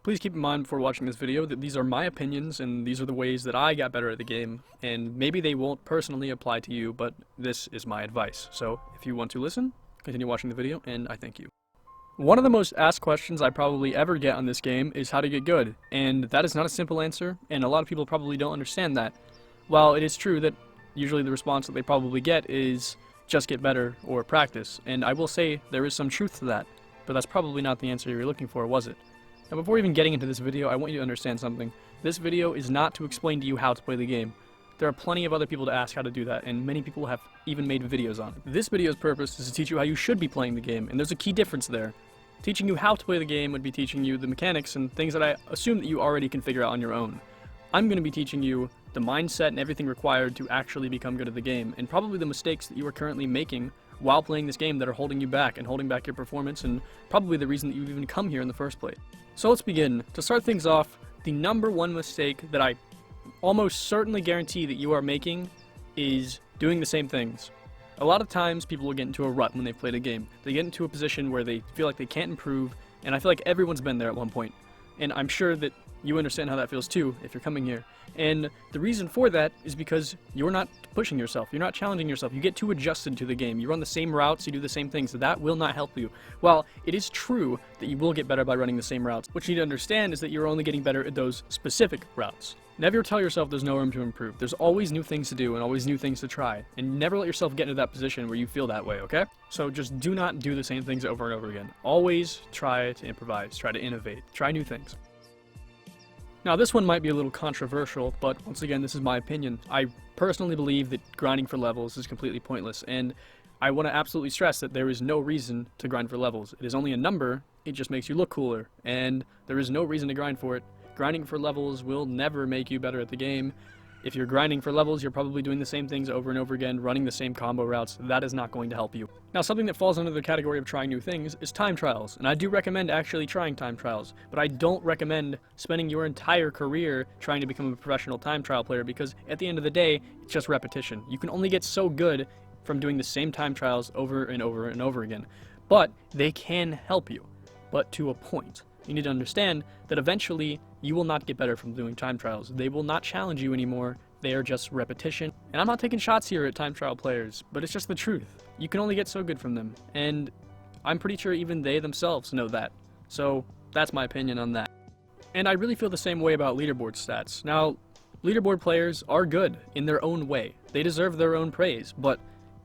Please keep in mind before watching this video that these are my opinions and these are the ways that I got better at the game, and maybe they won't personally apply to you, but this is my advice. So if you want to listen, continue watching the video, and I thank you. One of the most asked questions I probably ever get on this game is how to get good, and that is not a simple answer, and a lot of people probably don't understand that. While it is true that usually the response that they probably get is just get better or practice, and I will say there is some truth to that, but that's probably not the answer you were looking for, was it? Now before even getting into this video, I want you to understand something. This video is not to explain to you how to play the game. There are plenty of other people to ask how to do that, and many people have even made videos on it. This video's purpose is to teach you how you should be playing the game, and there's a key difference there. Teaching you how to play the game would be teaching you the mechanics and things that I assume that you already can figure out on your own. I'm going to be teaching you the mindset and everything required to actually become good at the game, and probably the mistakes that you are currently making while playing this game that are holding you back and holding back your performance, and probably the reason that you've even come here in the first place. So let's begin. To start things off, the number one mistake that I almost certainly guarantee that you are making is doing the same things. A lot of times people will get into a rut when they've played a game. They get into a position where they feel like they can't improve, and I feel like everyone's been there at one point. And I'm sure that you understand how that feels too if you're coming here. And the reason for that is because you're not pushing yourself, you're not challenging yourself, you get too adjusted to the game, you run the same routes, you do the same things, so that will not help you. While it is true that you will get better by running the same routes, what you need to understand is that you're only getting better at those specific routes. Never tell yourself there's no room to improve. There's always new things to do and always new things to try. And never let yourself get into that position where you feel that way, okay? So just do not do the same things over and over again. Always try to improvise, try to innovate, try new things. Now this one might be a little controversial, but once again, this is my opinion. I personally believe that grinding for levels is completely pointless, and I want to absolutely stress that there is no reason to grind for levels. It is only a number, it just makes you look cooler, and there is no reason to grind for it. Grinding for levels will never make you better at the game. If you're grinding for levels, you're probably doing the same things over and over again, running the same combo routes. That is not going to help you. Now, something that falls under the category of trying new things is time trials, and I do recommend actually trying time trials, but I don't recommend spending your entire career trying to become a professional time trial player, because at the end of the day, it's just repetition. You can only get so good from doing the same time trials over and over and over again, but they can help you, but to a point. You need to understand that eventually you will not get better from doing time trials. They will not challenge you anymore. They are just repetition. And I'm not taking shots here at time trial players, but it's just the truth. You can only get so good from them. And I'm pretty sure even they themselves know that. So that's my opinion on that. And I really feel the same way about leaderboard stats. Now, leaderboard players are good in their own way. They deserve their own praise, but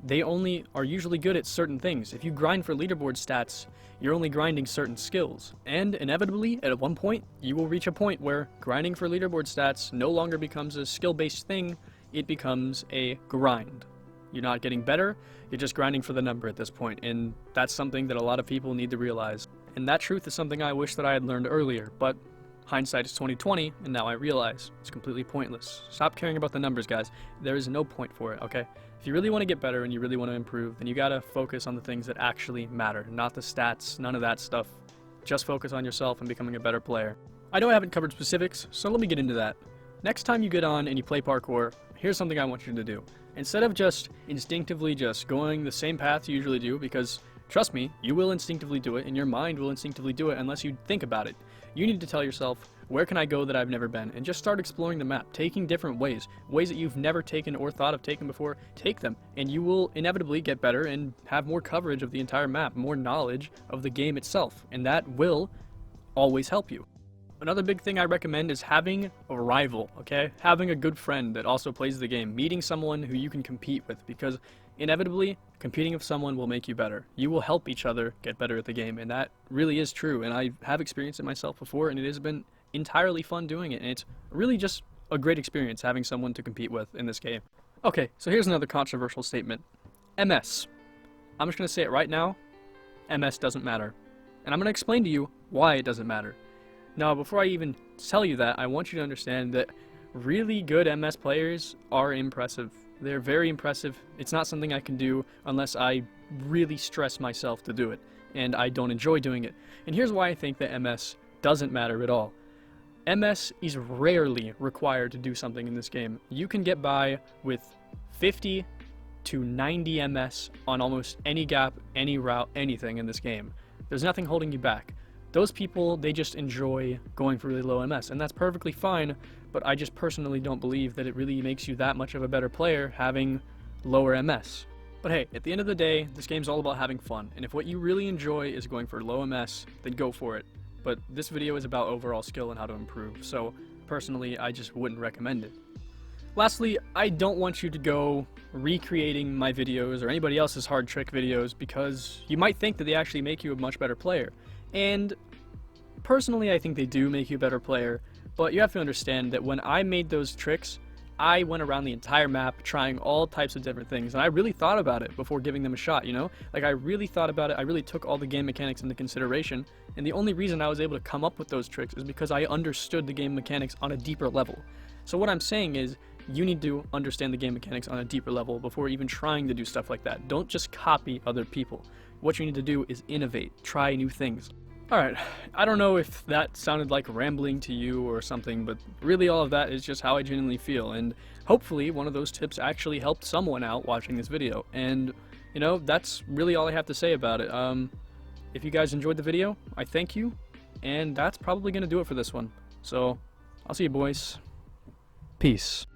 they only are usually good at certain things. If you grind for leaderboard stats, you're only grinding certain skills. And inevitably, at one point, you will reach a point where grinding for leaderboard stats no longer becomes a skill-based thing, it becomes a grind. You're not getting better, you're just grinding for the number at this point, and that's something that a lot of people need to realize. And that truth is something I wish that I had learned earlier, but hindsight is 20/20, and now I realize it's completely pointless. Stop caring about the numbers, guys. There is no point for it, okay? If you really want to get better and you really want to improve, then you gotta focus on the things that actually matter, not the stats, none of that stuff. Just focus on yourself and becoming a better player. I know I haven't covered specifics, so let me get into that. Next time you get on and you play parkour, here's something I want you to do. Instead of just instinctively just going the same path you usually do, because trust me, you will instinctively do it, and your mind will instinctively do it unless you think about it. You need to tell yourself, where can I go that I've never been? And just start exploring the map, taking different ways that you've never taken or thought of taking before. Take them, and you will inevitably get better and have more coverage of the entire map, more knowledge of the game itself, and that will always help you. Another big thing I recommend is having a rival, okay? Having a good friend that also plays the game, meeting someone who you can compete with, because inevitably, competing with someone will make you better. You will help each other get better at the game, and that really is true, and I have experienced it myself before, and it has been entirely fun doing it, and it's really just a great experience having someone to compete with in this game. Okay, so here's another controversial statement. MS. I'm just going to say it right now, MS doesn't matter. And I'm going to explain to you why it doesn't matter. Now, before I even tell you that, I want you to understand that really good MS players are impressive. They're very impressive. It's not something I can do unless I really stress myself to do it, and I don't enjoy doing it. And here's why I think that MS doesn't matter at all. MS is rarely required to do something in this game. You can get by with 50 to 90 MS on almost any gap, any route, anything in this game. There's nothing holding you back. Those people, they just enjoy going for really low MS, and that's perfectly fine, but I just personally don't believe that it really makes you that much of a better player having lower MS. But hey, at the end of the day, this game's all about having fun, and if what you really enjoy is going for low MS, then go for it. But this video is about overall skill and how to improve, so personally, I just wouldn't recommend it. Lastly, I don't want you to go recreating my videos or anybody else's hard trick videos because you might think that they actually make you a much better player. And personally, I think they do make you a better player, but you have to understand that when I made those tricks, I went around the entire map trying all types of different things, and I really thought about it before giving them a shot, you know? Like, I really thought about it, I really took all the game mechanics into consideration, and the only reason I was able to come up with those tricks is because I understood the game mechanics on a deeper level. So what I'm saying is, you need to understand the game mechanics on a deeper level before even trying to do stuff like that. Don't just copy other people. What you need to do is innovate, try new things. Alright, I don't know if that sounded like rambling to you or something, but really all of that is just how I genuinely feel, and hopefully one of those tips actually helped someone out watching this video, and, you know, that's really all I have to say about it. If you guys enjoyed the video, I thank you, and that's probably gonna do it for this one. So, I'll see you boys. Peace.